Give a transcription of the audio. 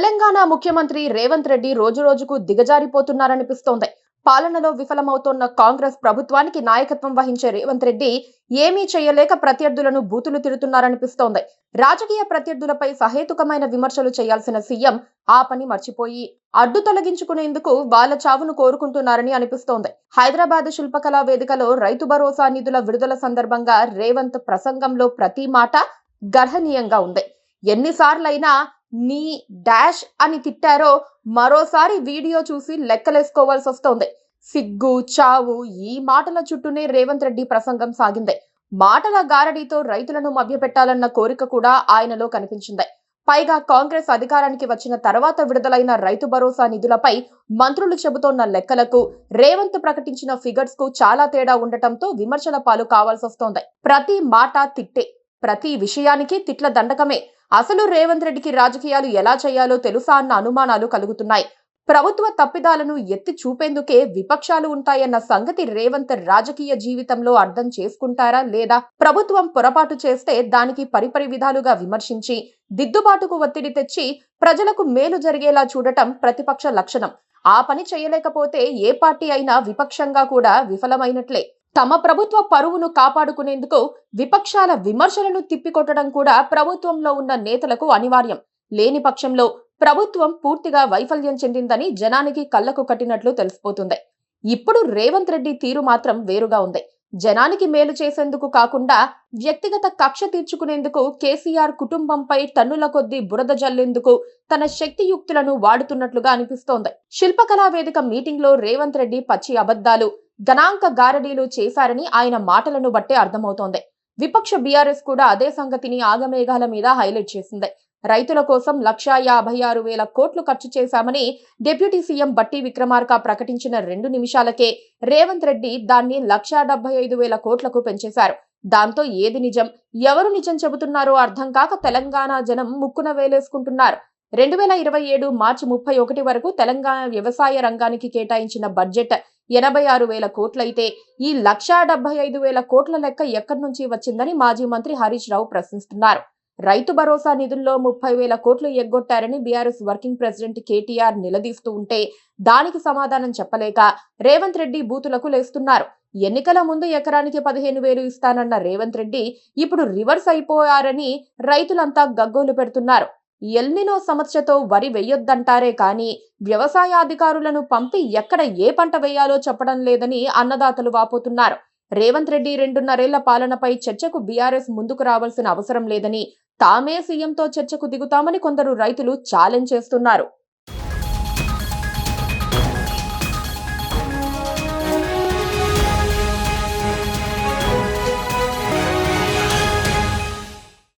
తెలంగాణ ముఖ్యమంత్రి రేవంత్ రెడ్డి రోజురోజుకు దిగజారిపోతున్నారనిపిస్తోంది. పాలనలో విఫలమవుతోన్న కాంగ్రెస్ ప్రభుత్వానికి నాయకత్వం వహించే రేవంత్ రెడ్డి ఏమీ చేయలేక ప్రత్యర్థులను బూతులు తిడుతున్నారనిపిస్తోంది. రాజకీయ ప్రత్యర్థులపై సహేతుకమైన విమర్శలు చేయాల్సిన సీఎం ఆ పని మర్చిపోయి అడ్డు తొలగించుకునేందుకు వాళ్ళ చావును కోరుకుంటున్నారని అనిపిస్తోంది. హైదరాబాద్ శిల్పకళా వేదికలో రైతు భరోసా నిధుల విడుదల సందర్భంగా రేవంత్ ప్రసంగంలో ప్రతి మాట గర్హనీయంగా ఉంది. ఎన్నిసార్లైనా నీ డాష్ అని తిట్టారో మరోసారి వీడియో చూసి లెక్కలేసుకోవాల్సి వస్తోంది. సిగ్గు చావు ఈ మాటల చుట్టూనే రేవంత్ రెడ్డి ప్రసంగం సాగింది. మాటల గారడీతో రైతులను మభ్యపెట్టాలన్న కోరిక కూడా ఆయనలో కనిపించింది. పైగా కాంగ్రెస్ అధికారానికి వచ్చిన తర్వాత విడుదలైన రైతు భరోసా నిధులపై మంత్రులు చెబుతోన్న లెక్కలకు రేవంత్ ప్రకటించిన ఫిగర్స్ కు చాలా తేడా ఉండటంతో విమర్శల పాలు కావాల్సి వస్తోంది. ప్రతి మాట తిట్టే, ప్రతి విషయానికి తిట్ల దండకమే. అసలు రేవంత్ రెడ్డికి రాజకీయాలు ఎలా చేయాలో తెలుసా అన్న అనుమానాలు కలుగుతున్నాయి. ప్రభుత్వ తప్పిదాలను ఎత్తి చూపేందుకే విపక్షాలు ఉంటాయన్న సంగతి రేవంత్ రాజకీయ జీవితంలో అర్థం చేసుకుంటారా లేదా? ప్రభుత్వం పొరపాటు చేస్తే దానికి పరిపరి విధాలుగా విమర్శించి దిద్దుబాటుకు ఒత్తిడి తెచ్చి ప్రజలకు మేలు జరిగేలా చూడటం ప్రతిపక్ష లక్షణం. ఆ పని చేయలేకపోతే ఏ పార్టీ అయినా విపక్షంగా కూడా విఫలమైనట్లే. తమ ప్రభుత్వ పరువును కాపాడుకునేందుకు విపక్షాల విమర్శలను తిప్పికొట్టడం కూడా ప్రభుత్వంలో ఉన్న నేతలకు అనివార్యం. లేని పక్షంలో ప్రభుత్వం పూర్తిగా వైఫల్యం చెందిందని జనానికి కళ్లకు కట్టినట్లు తెలిసిపోతుంది. ఇప్పుడు రేవంత్ రెడ్డి తీరు మాత్రం వేరుగా ఉంది. జనానికి మేలు చేసేందుకు కాకుండా వ్యక్తిగత కక్ష తీర్చుకునేందుకు, కేసీఆర్ కుటుంబంపై టన్నుల కొద్దీ బురద జల్లేందుకు తన శక్తియుక్తులను వాడుతున్నట్లుగా అనిపిస్తోంది. శిల్పకళా వేదిక మీటింగ్ లో రేవంత్ రెడ్డి పచ్చి అబద్ధాలు, గణాంక గారడీలు చేశారని ఆయన మాటలను బట్టే అర్థమవుతోంది. విపక్ష బీఆర్ఎస్ కూడా అదే సంగతిని ఆగమేఘాల మీద హైలైట్ చేసింది. రైతుల కోసం 1,56,000 కోట్లు ఖర్చు చేశామని డిప్యూటీ సీఎం బట్టి విక్రమార్క ప్రకటించిన 2 నిమిషాలకే రేవంత్ రెడ్డి దాన్ని 1,75,000 కోట్లకు పెంచేశారు. దాంతో ఏది నిజం, ఎవరు నిజం చెబుతున్నారో అర్థం కాక తెలంగాణ జనం ముక్కున వేలేసుకుంటున్నారు. 2027 మార్చి 31 వరకు తెలంగాణ వ్యవసాయ రంగానికి కేటాయించిన బడ్జెట్ 86,000 కోట్లయితే ఈ 1,75,000 కోట్ల లెక్క ఎక్కడి నుంచి వచ్చిందని మాజీ మంత్రి హరీష్ రావు ప్రశ్నిస్తున్నారు. రైతు భరోసా నిధుల్లో 30,000 కోట్లు ఎగ్గొట్టారని బీఆర్ఎస్ వర్కింగ్ ప్రెసిడెంట్ కేటీఆర్ నిలదీస్తూ ఉంటే దానికి సమాధానం చెప్పలేక రేవంత్ రెడ్డి బూతులకు లేస్తున్నారు. ఎన్నికల ముందు ఎకరానికి 15,000 ఇస్తానన్న రేవంత్ రెడ్డి ఇప్పుడు రివర్స్ అయిపోయారని రైతులంతా గగ్గోలు పెడుతున్నారు. ఎల్నినో సమస్యతో వరి వెయ్యొద్దంటారే కానీ వ్యవసాయాధికారులను పంపి ఎక్కడ ఏ పంట వేయాలో చెప్పడం లేదని అన్నదాతలు వాపోతున్నారు. రేవంత్ రెడ్డి 2.5 ఏళ్ల పాలనపై చర్చకు బీఆర్ఎస్ ముందుకు రావాల్సిన అవసరం లేదని, తామే సీఎంతో చర్చకు దిగుతామని కొందరు రైతులు ఛాలెంజ్ చేస్తున్నారు.